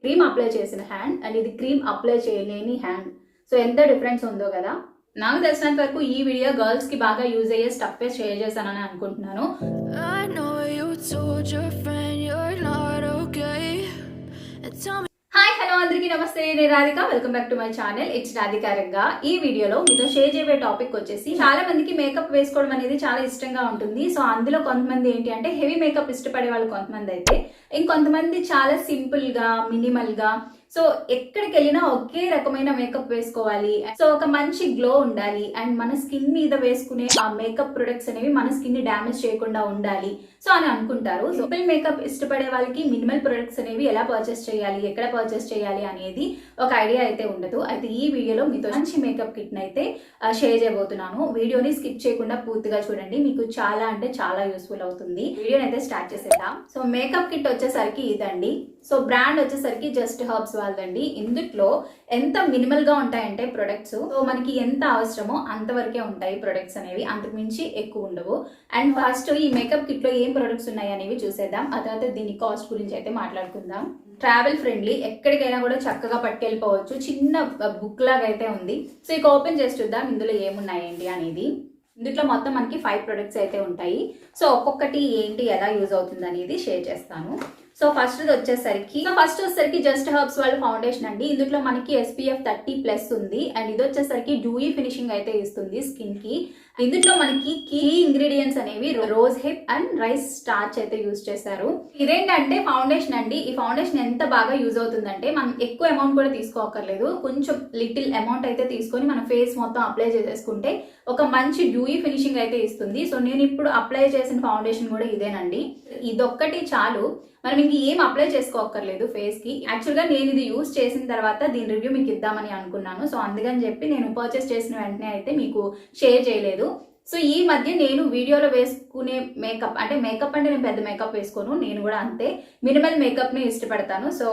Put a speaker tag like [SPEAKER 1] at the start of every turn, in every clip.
[SPEAKER 1] Cream apply చేసిన hand and ఇది cream apply చేయలేని హ్యాండ్. సో ఎంత డిఫరెన్స్ ఉందో కదా. నాకు తెలిసినంత వరకు ఈ వీడియో గర్ల్స్ కి బాగా యూజ్ అయ్యే స్టఫ్ షేర్ చేశానని అనుకుంటున్నాను. హాయ్ హలో అందరికీ నమస్తే, నేను Radhika. Welcome back to my channel. It's Radhika Ranga. ఈ వీడియోలో మీతో షేర్ చేయబోయే టాపిక్ వచ్చేసి, చాలా మందికి మేకప్ వేసుకోవడం అనేది చాలా ఇష్టంగా ఉంటుంది. సో అందులో కొంతమంది ఏంటి అంటే హెవీ మేకప్ ఇష్టపడే వాళ్ళు కొంతమంది అయితే, ఇంకొంతమంది చాలా సింపుల్ గా మినిమల్ గా, సో ఎక్కడికి వెళ్ళినా ఒకే రకమైన మేకప్ వేసుకోవాలి, సో ఒక మంచి గ్లో ఉండాలి అండ్ మన స్కిన్ మీద వేసుకునే ఆ మేకప్ ప్రొడక్ట్స్ అనేవి మన స్కిన్ ని డ్యామేజ్ చేయకుండా ఉండాలి సో అని అనుకుంటారు. సింపుల్ మేకప్ ఇష్టపడే వాళ్ళకి మినిమల్ ప్రొడక్ట్స్ అనేవి ఎలా పర్చేస్ చేయాలి, ఎక్కడ పర్చేస్ చేయాలి అనేది ఒక ఐడియా అయితే ఉండదు. అయితే ఈ వీడియోలో మీతో మంచి మేకప్ కిట్ ని అయితే షేర్ చేయబోతున్నాను. వీడియోని స్కిప్ చేయకుండా పూర్తిగా చూడండి, మీకు చాలా అంటే చాలా యూస్ఫుల్ అవుతుంది. వీడియోని అయితే స్టార్ట్ చేసేద్దాం. సో మేకప్ కిట్ వచ్చేసరికి ఇదండి. సో బ్రాండ్ వచ్చేసరికి జస్ట్ హర్బ్స్ వాళ్ళదండి. ఇందులో ఎంత మినిమల్ గా ఉంటాయంటే ప్రొడక్ట్స్, సో మనకి ఎంత అవసరమో అంతవరకే ఉంటాయి ప్రొడక్ట్స్ అనేవి, అంతకు మించి ఎక్కువ ఉండవు. అండ్ ఫస్ట్ ఈ మేకప్ కిట్ లో ఏం ప్రొడక్ట్స్ ఉన్నాయి అనేవి చూసేద్దాం. ఆ తర్వాత దీని కాస్ట్ గురించి అయితే మాట్లాడుకుందాం. ట్రావెల్ ఫ్రెండ్లీ, ఎక్కడికైనా కూడా చక్కగా పట్టుకెళ్ళిపోవచ్చు. చిన్న బుక్ లాగా అయితే ఉంది. సో ఇక ఓపెన్ చేసి చూద్దాం ఇందులో ఏమున్నాయండి అనేది. ఇందులో మొత్తం మనకి 5 ప్రొడక్ట్స్ అయితే ఉంటాయి. సో ఒక్కొక్కటి ఏంటి ఎలా యూజ్ అవుతుంది అనేది షేర్ చేస్తాను. సో ఫస్ట్ వచ్చేసరికి జస్ట్ హర్బ్స్ వాళ్ళ ఫౌండేషన్ అండి. ఇందులో మనకి SPF 30+ ఉంది అండ్ ఇది వచ్చేసరికి డూయీ ఫినిషింగ్ అయితే ఇస్తుంది స్కిన్ కి. ఇందులో మనకి కీ ఇంగ్రీడియంట్స్ అనేవి rose hip and rice starch అయితే యూజ్ చేశారు. ఇదేంటంటే ఫౌండేషన్ అండి. ఈ ఫౌండేషన్ ఎంత బాగా యూజ్ అవుతుందంటే, మనం ఎక్కువ అమౌంట్ కూడా తీసుకోకర్లేదు, కొంచెం లిటిల్ అమౌంట్ అయితే తీసుకొని మన ఫేస్ మొత్తం అప్లై చేసేసుకుంటే ఒక మంచి డ్యూయీ ఫినిషింగ్ అయితే ఇస్తుంది. సో నేను ఇప్పుడు అప్లై చేసిన ఫౌండేషన్ కూడా ఇదేనండి. ఇదొక్కటి చాలు, మనం ఇంక ఏం అప్లై చేసుకోకర్లేదు ఫేస్ కి. యాక్చువల్ గా నేను ఇది యూజ్ చేసిన తర్వాత దీని రివ్యూ మీకు ఇద్దామని అనుకున్నాను. సో అందుకని చెప్పి నేను పర్చేస్ చేసిన వెంటనే అయితే మీకు షేర్ చేయలేదు. సో ఈ మధ్య నేను వీడియోలో వేసుకునే మేకప్ అంటే నేను పెద్ద మేకప్ వేసుకోను, నేను కూడా అంతే మినిమల్ మేకప్ ని ఇష్టపడతాను. సో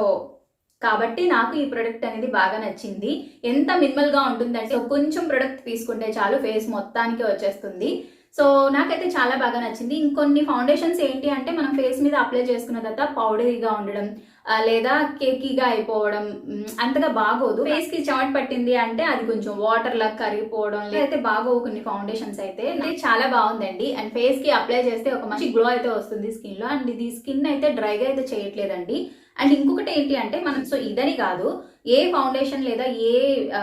[SPEAKER 1] కాబట్టి నాకు ఈ ప్రొడక్ట్ అనేది బాగా నచ్చింది. ఎంత మినిమల్ గా ఉంటుందంటే కొంచెం ప్రొడక్ట్ తీసుకుంటే చాలు ఫేస్ మొత్తానికి వచ్చేస్తుంది. సో నాకైతే చాలా బాగా నచ్చింది. ఇంకొన్ని ఫౌండేషన్స్ ఏంటి అంటే మనం ఫేస్ మీద అప్లై చేసుకున్న తర్వాత పౌడరీగా ఉండడం లేదా కేకీగా అయిపోవడం అంతగా బాగోదు. ఫేస్ కి చెమట పట్టింది అంటే అది కొంచెం వాటర్ లా కరిగిపోవడం అయితే బాగోవు కొన్ని ఫౌండేషన్స్ అయితే. చాలా బాగుందండి అండ్ ఫేస్ కి అప్లై చేస్తే ఒక మంచి గ్లో అయితే వస్తుంది స్కిన్ లో. అండ్ ఇది స్కిన్ అయితే డ్రైగా అయితే చేయట్లేదండి. అండ్ ఇంకొకటి ఏంటి అంటే మనం సో ఇదని కాదు, ఏ ఫౌండేషన్ లేదా ఏ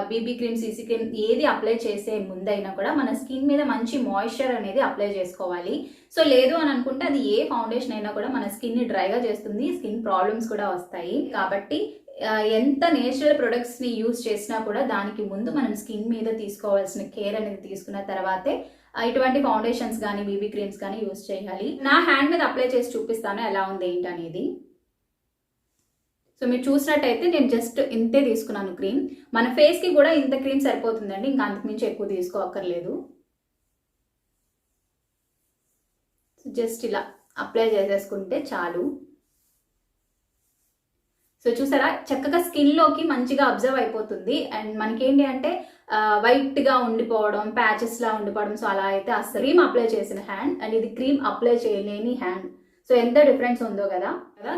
[SPEAKER 1] బీబీ క్రీమ్ సీసీ క్రీమ్ ఏది అప్లై చేసే ముందైనా కూడా మన స్కిన్ మీద మంచి మాయిశ్చర్ అనేది అప్లై చేసుకోవాలి. సో లేదు అని అనుకుంటే అది ఏ ఫౌండేషన్ అయినా కూడా మన స్కిన్ ని డ్రైగా చేస్తుంది, స్కిన్ ప్రాబ్లమ్స్ కూడా వస్తాయి. కాబట్టి ఎంత నేచురల్ ప్రొడక్ట్స్ ని యూజ్ చేసినా కూడా దానికి ముందు మనం స్కిన్ మీద తీసుకోవాల్సిన కేర్ అనేది తీసుకున్న తర్వాతే ఇటువంటి ఫౌండేషన్స్ కానీ బీబీ క్రీమ్స్ కానీ యూజ్ చేయాలి. నా హ్యాండ్ మీద అప్లై చేసి చూపిస్తాను ఎలా ఉంది ఏంటి అనేది. సో మీరు చూసినట్టయితే నేను జస్ట్ ఇంతే తీసుకున్నాను క్రీమ్. మన ఫేస్ కి కూడా ఇంత క్రీమ్ సరిపోతుందండి, ఇంకా అంతకుమించి ఎక్కువ తీసుకోక్కర్లేదు. సో జస్ట్ ఇలా అప్లై చేసేసుకుంటే చాలు. సో చూసారా చక్కగా స్కిన్ లోకి మంచిగా అబ్జర్వ్ అయిపోతుంది. అండ్ మనకేంటి అంటే వైట్ గా ఉండిపోవడం, ప్యాచెస్ లా ఉండిపోవడం, సో అలా అయితే అసలు. క్రీమ్ అప్లై చేసిన హ్యాండ్ అండ్ ఇది క్రీమ్ అప్లై చేయలేని హ్యాండ్. సో ఎంత డిఫరెన్స్ ఉందో కదా.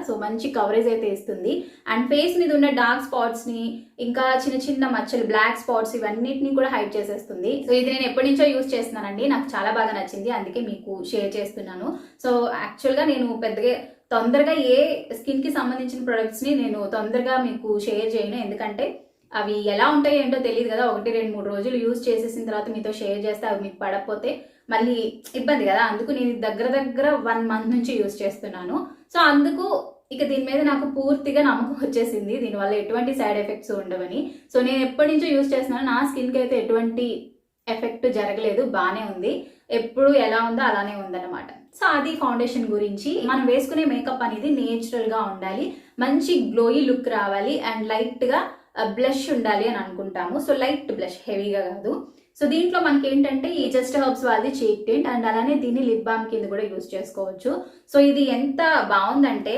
[SPEAKER 1] సో మంచి కవరేజ్ అయితే ఇస్తుంది అండ్ ఫేస్ మీద ఉన్న డార్క్ స్పాట్స్ ని, ఇంకా చిన్న చిన్న మచ్చలు, బ్లాక్ స్పాట్స్, ఇవన్నిటిని కూడా హైడ్ చేసేస్తుంది. సో ఇది నేను ఎప్పటి నుంచో యూజ్ చేస్తున్నానండి, నాకు చాలా బాగా నచ్చింది, అందుకే మీకు షేర్ చేస్తున్నాను. సో యాక్చువల్ గా నేను పెద్దగా తొందరగా ఏ స్కిన్ కి సంబంధించిన ప్రొడక్ట్స్ ని నేను తొందరగా మీకు షేర్ చేయను, ఎందుకంటే అవి ఎలా ఉంటాయో ఏంటో తెలియదు కదా. 1-2-3 రోజులు యూజ్ చేసేసిన తర్వాత మీతో షేర్ చేస్తే అవి మీకు పడకపోతే మళ్ళీ ఇబ్బంది కదా. అందుకు నేను దగ్గర 1 month నుంచి యూజ్ చేస్తున్నాను. సో అందుకు ఇక దీని మీద నాకు పూర్తిగా నమ్మకం వచ్చేసింది, దీనివల్ల ఎటువంటి సైడ్ ఎఫెక్ట్స్ ఉండవని. సో నేను ఎప్పటి నుంచో యూజ్ చేస్తున్నాను, నా స్కిన్కి అయితే ఎటువంటి ఎఫెక్ట్ జరగలేదు, బాగానే ఉంది, ఎప్పుడు ఎలా ఉందో అలానే ఉందన్నమాట. సో అది ఫౌండేషన్ గురించి. మనం వేసుకునే మేకప్ అనేది నేచురల్ గా ఉండాలి, మంచి గ్లోయి లుక్ రావాలి అండ్ లైట్ గా బ్లష్ ఉండాలి అని అనుకుంటాము. సో లైట్ బ్లష్, హెవీగా కాదు. సో దీంట్లో మనకి ఏంటంటే ఈ జస్ట్ హర్బ్స్ వాళ్ళది చీక్ టింట్ అండ్ అలానే దీన్ని లిప్ బామ్ కింద కూడా యూజ్ చేసుకోవచ్చు. సో ఇది ఎంత బాగుందంటే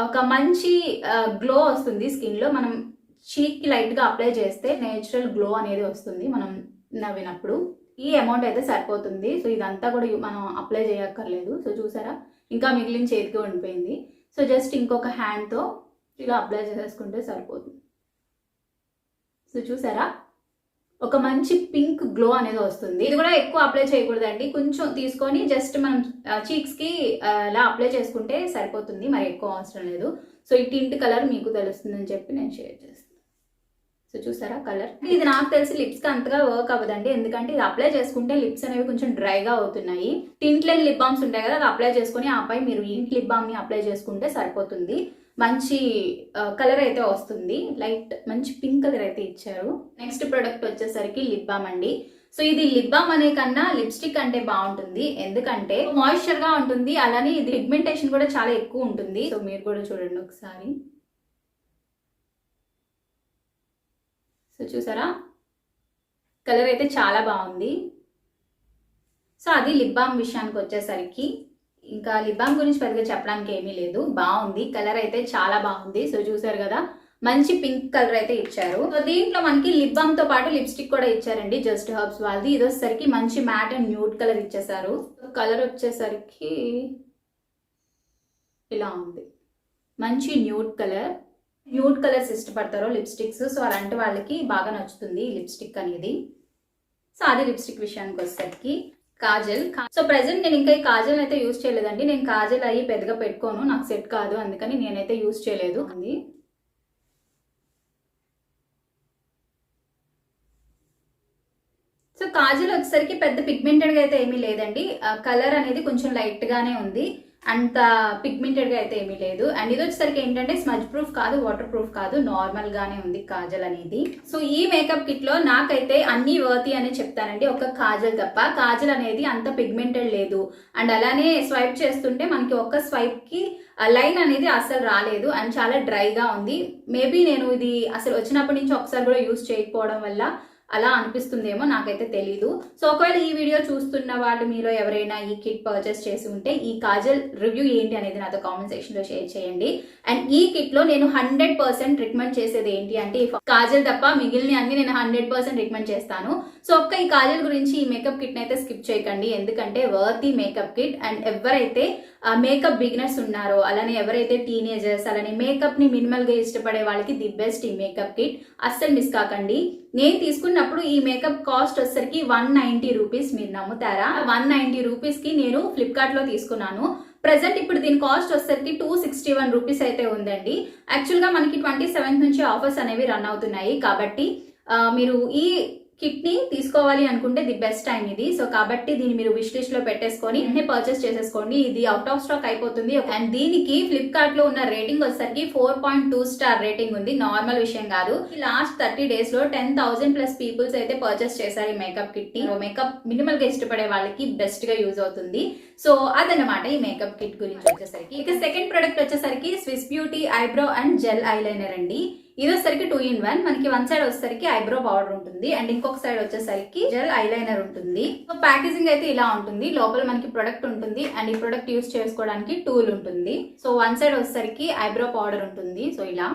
[SPEAKER 1] ఒక మంచి గ్లో వస్తుంది స్కిన్ లో. మనం చీక్ కి లైట్ గా అప్లై చేస్తే నేచురల్ గ్లో అనేది వస్తుంది మనం నవ్వినప్పుడు. ఈ అమౌంట్ అయితే సరిపోతుంది. సో ఇదంతా కూడా మనం అప్లై చేయక్కర్లేదు. సో చూసారా ఇంకా మిగిలిన చేతికి ఉండిపోయింది. సో జస్ట్ ఇంకొక హ్యాండ్తో ఇలా అప్లై చేసేసుకుంటే సరిపోతుంది. సో చూసారా, ఒక మంచి పింక్ గ్లో అనేది వస్తుంది. ఇది కూడా ఎక్కువ అప్లై చేయకూడదండి, కొంచెం తీసుకొని జస్ట్ మనం చీక్స్కి ఇలా అప్లై చేసుకుంటే సరిపోతుంది, మరి ఎక్కువ అవసరం లేదు. సో ఈ టింట్ కలర్ మీకు తెలుస్తుందని చెప్పి నేను షేర్ చేస్తాను. సో చూసారా కలర్, ఇది నాకు తెలిసి లిప్స్కి అంతగా వర్క్ అవ్వదండి, ఎందుకంటే ఇది అప్లై చేసుకుంటే లిప్స్ అనేవి కొంచెం డ్రైగా అవుతున్నాయి. టింట్ లేని లిప్ బామ్స్ ఉంటాయి కదా, అది అప్లై చేసుకొని ఆపై మీరు ఈ లిప్ బామ్ని అప్లై చేసుకుంటే సరిపోతుంది. మంచి కలర్ అయితే వస్తుంది, లైట్ మంచి పింక్ కలర్ అయితే ఇచ్చారు. నెక్స్ట్ ప్రోడక్ట్ వచ్చేసరికి లిప్ బామ్ అండి. సో ఇది లిప్ బామ్ అనే కన్నా లిప్స్టిక్ అంటే బాగుంటుంది, ఎందుకంటే మాయిశ్చర్ గా ఉంటుంది, అలానే ఇది పిగ్మెంటేషన్ కూడా చాలా ఎక్కువ ఉంటుంది. సో మీరు కూడా చూడండి ఒకసారి. సో చూసారా కలర్ అయితే చాలా బాగుంది. సో అది లిప్ బామ్ విషయానికి వచ్చేసరికి ఇంకా లిప్ బామ్ గురించి పెద్దగా చెప్పడానికి ఏమీ లేదు, బాగుంది, కలర్ అయితే చాలా బాగుంది. సో చూసారు కదా మంచి పింక్ కలర్ అయితే ఇచ్చారు. సో దీంట్లో మనకి లిప్ బామ్ తో పాటు లిప్స్టిక్ కూడా ఇచ్చారండి, జస్ట్ హర్బ్స్ వాళ్ళది. ఇది వచ్చేసరికి మంచి మ్యాట్ అండ్ న్యూడ్ కలర్ ఇచ్చేసారు. కలర్ వచ్చేసరికి ఇలా ఉంది, మంచి న్యూడ్ కలర్. న్యూడ్ కలర్స్ ఇష్టపడతారో లిప్స్టిక్స్, సో అలాంటి వాళ్ళకి బాగా నచ్చుతుంది ఈ లిప్స్టిక్ అనేది. సో అది లిప్స్టిక్ విషయానికి వచ్చేసరికి కాజల్. సో ప్రెసెంట్ నేను ఇంకా ఈ కాజల్ అయితే యూజ్ చేయలేదండి, నేను కాజల్ అయ్యి పెద్దగా పెట్టుకోను, నాకు సెట్ కాదు, అందుకని నేనైతే యూజ్ చేయలేదు. సో కాజల్ వచ్చేసరికి పెద్ద పిగ్మెంటెడ్గా అయితే ఏమీ లేదండి, కలర్ అనేది కొంచెం లైట్గానే ఉంది, అంత పిగ్మెంటెడ్గా అయితే ఏమీ లేదు. అండ్ ఇది వచ్చేసరికి ఏంటంటే స్మజ్ ప్రూఫ్ కాదు, వాటర్ ప్రూఫ్ కాదు, నార్మల్ గానే ఉంది కాజల్ అనేది. సో ఈ మేకప్ కిట్ లో నాకైతే అన్ని వర్తి అని చెప్తానండి, ఒక కాజల్ తప్ప. కాజల్ అనేది అంత పిగ్మెంటెడ్ లేదు, అండ్ అలానే స్వైప్ చేస్తుంటే మనకి ఒక్క స్వైప్ కి లైన్ అనేది అసలు రాలేదు, అండ్ చాలా డ్రైగా ఉంది. మేబీ నేను ఇది అసలు వచ్చినప్పటి నుంచి ఒకసారి కూడా యూజ్ చేయకపోవడం వల్ల అలా అనిపిస్తుందేమో, నాకైతే తెలీదు. సో ఒకవేళ ఈ వీడియో చూస్తున్న వాళ్ళు మీలో ఎవరైనా ఈ కిట్ పర్చేస్ చేసి ఉంటే ఈ కాజల్ రివ్యూ ఏంటి అనేది నాతో కామెంట్ సెక్షన్ లో షేర్ చేయండి. అండ్ ఈ కిట్ లో నేను 100% రికమెండ్ చేసేది ఏంటి అంటే ఈ కాజల్ తప్ప మిగిలిన అన్ని నేను 100% రికమెండ్ చేస్తాను. సో ఒక్క ఈ కాజల్ గురించి ఈ మేకప్ కిట్ అయితే స్కిప్ చేయకండి, ఎందుకంటే వర్తీ మేకప్ కిట్. అండ్ ఎవరైతే మేకప్ బిగినర్స్ ఉన్నారో, అలానే ఎవరైతే టీనేజర్స్, అలానే మేకప్ ని మినిమల్ గా ఇష్టపడే వాళ్ళకి ది బెస్ట్ ఈ మేకప్ కిట్, అస్సలు మిస్ కాకండి. నేను తీసుకున్నప్పుడు ఈ మేకప్ కాస్ట్ వచ్చేసరికి 190 రూపీస్, మీరు నమ్ముతారా? 190 రూపీస్ కి నేను ఫ్లిప్కార్ట్ లో తీసుకున్నాను. ప్రెసెంట్ ఇప్పుడు దీని కాస్ట్ వచ్చేసరికి 261 రూపీస్ అయితే ఉందండి. యాక్చువల్ గా మనకి 27 నుంచి ఆఫర్స్ అనేవి రన్ అవుతున్నాయి, కాబట్టి మీరు ఈ కిట్ ని తీసుకోవాలి అనుకుంటే ది బెస్ట్ టైం ఇది. సో కాబట్టి దీన్ని మీరు విష్ లిస్ట్ లో పెట్టేసుకొని పర్చేస్ చేసేసుకోండి, ఇది అవుట్ ఆఫ్ స్టాక్ అయిపోతుంది. అండ్ దీనికి ఫ్లిప్కార్ట్ లో ఉన్న రేటింగ్ వచ్చేసరికి 4.2 స్టార్ రేటింగ్ ఉంది, నార్మల్ విషయం కాదు. లాస్ట్ 30 days లో 10,000+ పీపుల్స్ అయితే పర్చేస్ చేశారు ఈ మేకప్ కిట్ ని. మేకప్ మినిమల్ గా ఇష్టపడే వాళ్ళకి బెస్ట్ గా యూజ్ అవుతుంది. సో అదనమాట ఈ మేకప్ కిట్ గురించి వచ్చేసరికి. ఇక సెకండ్ ప్రొడక్ట్ వచ్చేసరికి Swiss beauty eyebrow and gel eyeliner అండి. ఇది వచ్చేసరికి 2-in-1. మనకి వన్ సైడ్ వచ్చేసరికి ఐబ్రో పౌడర్ ఉంటుంది, అండ్ ఇంకొక సైడ్ వచ్చేసరికి జెల్ ఐలైనర్ ఉంటుంది. సో ప్యాకేజింగ్ అయితే ఇలా ఉంటుంది, లోపల మనకి ప్రొడక్ట్ ఉంటుంది, అండ్ ఈ ప్రొడక్ట్ యూస్ చేసుకోవడానికి టూల్ ఉంటుంది. సో వన్ సైడ్ వచ్చేసరికి ఐబ్రో పౌడర్ ఉంటుంది, సో ఇలా.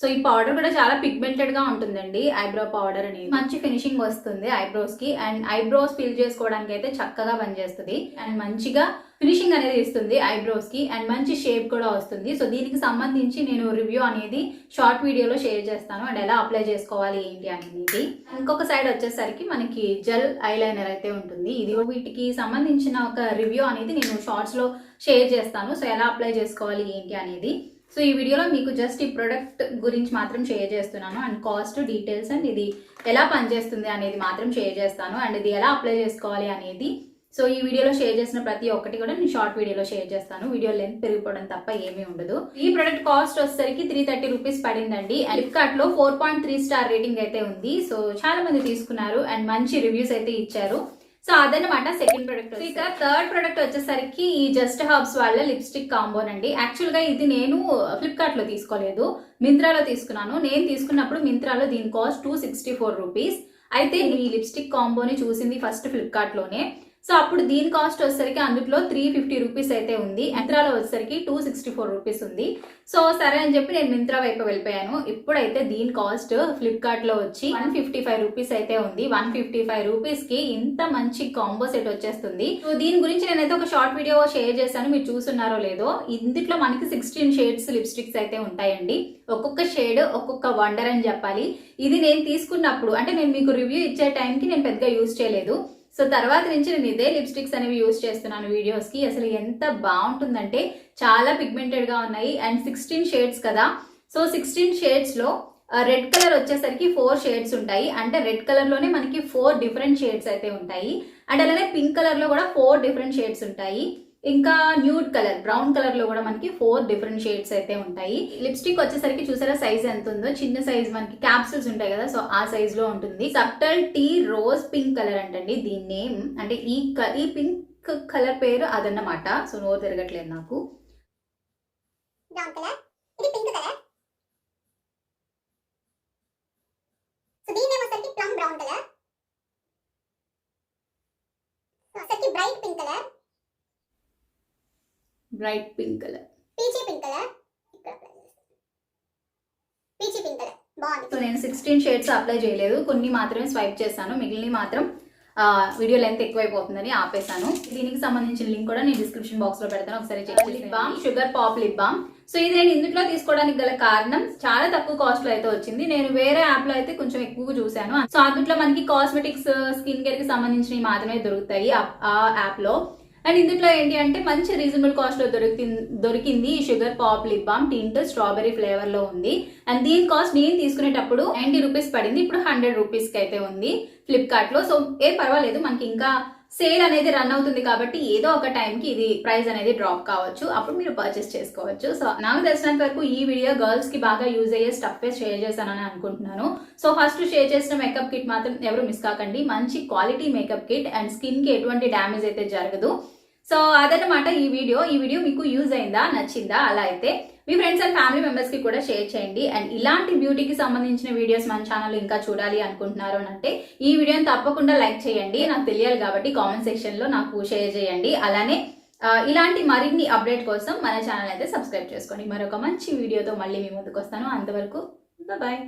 [SPEAKER 1] సో ఈ పౌడర్ కూడా చాలా పిగ్మెంటెడ్ గా ఉంటుందండి, ఐబ్రో పౌడర్ అనేది మంచి ఫినిషింగ్ వస్తుంది ఐబ్రోస్ కి, అండ్ ఐబ్రోస్ ఫిల్ చేసుకోవడానికి అయితే చక్కగా పనిచేస్తుంది, అండ్ మంచిగా ఫినిషింగ్ అనేది ఇస్తుంది ఐబ్రోస్ కి, అండ్ మంచి షేప్ కూడా వస్తుంది. సో దీనికి సంబంధించి నేను రివ్యూ అనేది షార్ట్ వీడియోలో షేర్ చేస్తాను, అండ్ ఎలా అప్లై చేసుకోవాలి ఏంటి అనేది. ఇంకొక సైడ్ వచ్చేసరికి మనకి జెల్ ఐలైనర్ అయితే ఉంటుంది. ఇది వీటికి సంబంధించిన ఒక రివ్యూ అనేది నేను షార్ట్స్ లో షేర్ చేస్తాను, సో ఎలా అప్లై చేసుకోవాలి ఏంటి అనేది. సో ఈ వీడియోలో మీకు జస్ట్ ఈ ప్రొడక్ట్ గురించి మాత్రం షేర్ చేస్తున్నాను, అండ్ కాస్ట్ డీటెయిల్స్ అండ్ ఇది ఎలా పనిచేస్తుంది అనేది మాత్రం షేర్ చేస్తాను, అండ్ ఇది ఎలా అప్లై చేసుకోవాలి అనేది. సో ఈ వీడియోలో షేర్ చేసిన ప్రతి ఒక్కటి కూడా నేను షార్ట్ వీడియోలో షేర్ చేస్తాను, వీడియో లెంత్ పెరిగిపోవడం తప్ప ఏమీ ఉండదు. ఈ ప్రొడక్ట్ కాస్ట్ వచ్చేసరికి 330 రూపీస్ పడిందండి. ఫ్లిప్కార్ట్ లో 4.3 స్టార్ రేటింగ్ అయితే ఉంది. సో చాలా మంది తీసుకున్నారు అండ్ మంచి రివ్యూస్ అయితే ఇచ్చారు. సో అదనమాట సెకండ్ ప్రొడక్ట్. ఇక థర్డ్ ప్రొడక్ట్ వచ్చేసరికి ఈ జస్ట్ హర్బ్స్ వాళ్ళ లిప్స్టిక్ కాంబోనండి. యాక్చువల్ గా ఇది నేను ఫ్లిప్కార్ట్ లో తీసుకోలేదు, మింత్రాలో తీసుకున్నాను. నేను తీసుకున్నప్పుడు మింత్రాలో దీని కాస్ట్ 264 రూపీస్. అయితే ఈ లిప్స్టిక్ కాంబోని చూసింది ఫస్ట్ ఫ్లిప్కార్ట్ లోనే. సో అప్పుడు దీని కాస్ట్ వచ్చేసరికి అందులో 350 రూపీస్ అయితే ఉంది. మింత్రాలో వచ్చేసరికి 264 రూపీస్ ఉంది. సో సరే అని చెప్పి నేను మింత్రా వైపు వెళ్ళిపోయాను. ఇప్పుడైతే దీని కాస్ట్ ఫ్లిప్కార్ట్ లో వచ్చి 155 రూపీస్ అయితే ఉంది. 155 రూపీస్ కి ఇంత మంచి కాంబో సెట్ వచ్చేస్తుంది. సో దీని గురించి నేనైతే ఒక షార్ట్ వీడియో షేర్ చేశాను, మీరు చూస్తున్నారో లేదో. ఇందులో మనకి 16 షేడ్స్ లిప్స్టిక్స్ అయితే ఉంటాయండి. ఒక్కొక్క షేడ్ ఒక్కొక్క వండర్ అని చెప్పాలి. ఇది నేను తీసుకున్నప్పుడు అంటే నేను మీకు రివ్యూ ఇచ్చే టైంకి నేను పెద్దగా యూజ్ చేయలేదు. సో తర్వాత నుంచి నేను ఇదే లిప్స్టిక్స్ అనేవి యూజ్ చేస్తున్నాను వీడియోస్ కి. అసలు ఎంత బాగుంటుందంటే చాలా పిగ్మెంటెడ్ గా ఉన్నాయి అండ్ 16 షేడ్స్ కదా. సో 16 షేడ్స్ లో రెడ్ కలర్ వచ్చేసరికి 4 షేడ్స్ ఉంటాయి. అంటే రెడ్ కలర్ లోనే మనకి 4 డిఫరెంట్ షేడ్స్ అయితే ఉంటాయి. అండ్ అలానే పింక్ కలర్ లో కూడా 4 డిఫరెంట్ షేడ్స్ ఉంటాయి. ఇంకా న్యూడ్ కలర్ బ్రౌన్ కలర్ లో కూడా మనకి 4 డిఫరెంట్ షేడ్స్ అయితే ఉంటాయి. లిప్స్టిక్ వచ్చేసరికి చూసారా సైజ్ ఎంత ఉందో, చిన్న సైజ్ మనకి క్యాప్సూల్స్ ఉంటాయి కదా, సో ఆ సైజ్ లో ఉంటుంది. Subtle tea rose pink colour అంటండి దీని నేమ్. అంటే ఈ పింక్ కలర్ పేరు అదన్నమాట. సో నోరు తిరగట్లేదు నాకు.
[SPEAKER 2] బ్రౌన్ కలర్, ఇది పింక్ కలర్. సో దీని నేమ్ వచ్చేసరికి ప్లమ్ బ్రౌన్ కలర్. సో వచ్చేసరికి bright pink colour,
[SPEAKER 1] bright pink colour,
[SPEAKER 2] peachy pink colour. ఇక్కడ అప్లై చేస్తాను. పీచీ పింక్ కలర్ బాగుంది.
[SPEAKER 1] సో నేను 16 షేడ్స్ అప్లై చేయలేదు, కొన్ని మాత్రమే స్వైప్ చేశాను. మిగిలిన మాత్రం వీడియో లెంత్ ఎక్కువైపోతుందని ఆపేశాను. దీనికి సంబంధించిన లింక్ కూడా నేను డిస్క్రిప్షన్ బాక్స్ లో పెడతాను, ఒకసారి చెక్ చేయండి. Lip balm sugar pop lip balm. So ఇది నేను ఇందులో తీసుకోవడానికి గల కారణం చాలా తక్కువ కాస్ట్ లో అయితే వచ్చింది. నేను వేరే యాప్ లో అయితే కొంచెం ఎక్కువగా చూసాను. సో అందులో మనకి కాస్మెటిక్స్ స్కిన్ కేర్ కి సంబంధించినవి మాత్రమే దొరుకుతాయి ఆ యాప్ లో. అండ్ ఇందులో ఏంటి అంటే మంచి రీజనబుల్ కాస్ట్ లో దొరికింది sugar pop lip balm tint strawberry flavour లో ఉంది. అండ్ దీని కాస్ట్ నేను తీసుకునేటప్పుడు 90 రూపీస్ పడింది. ఇప్పుడు 100 రూపీస్ కి అయితే ఉంది ఫ్లిప్కార్ట్ లో. సో పర్వాలేదు, మనకి ఇంకా సేల్ అనేది రన్ అవుతుంది కాబట్టి ఏదో ఒక టైంకి ఇది ప్రైస్ అనేది డ్రాప్ కావచ్చు, అప్పుడు మీరు పర్చేస్ చేసుకోవచ్చు. సో నాకు తెలిసినంత వరకు ఈ వీడియో గర్ల్స్ కి బాగా యూజ్ అయ్యే స్టఫ్ షేర్ చేశానని అనుకుంటున్నాను. సో ఫస్ట్ షేర్ చేసిన మేకప్ కిట్ మాత్రం ఎవరు మిస్ కాకండి. మంచి quality makeup kit and skin కి ఎటువంటి డ్యామేజ్ అయితే జరగదు. సో అదనమాట ఈ వీడియో మీకు యూజ్ అయిందా, నచ్చిందా? అలా అయితే మీ ఫ్రెండ్స్ అండ్ ఫ్యామిలీ మెంబర్స్ కి కూడా షేర్ చేయండి. అండ్ ఇలాంటి బ్యూటీకి సంబంధించిన వీడియోస్ మన ఛానల్ ఇంకా చూడాలి అనుకుంటున్నారు అంటే ఈ వీడియోని తప్పకుండా లైక్ చేయండి. నాకు తెలియాలి కాబట్టి కామెంట్ సెక్షన్ లో నాకు షేర్ చేయండి. అలానే ఇలాంటి మరిన్ని అప్డేట్ కోసం మన ఛానల్ అయితే సబ్స్క్రైబ్ చేసుకోండి. మరొక మంచి వీడియోతో మళ్ళీ మీ ముందుకు వస్తాను. అంతవరకు బాయ్.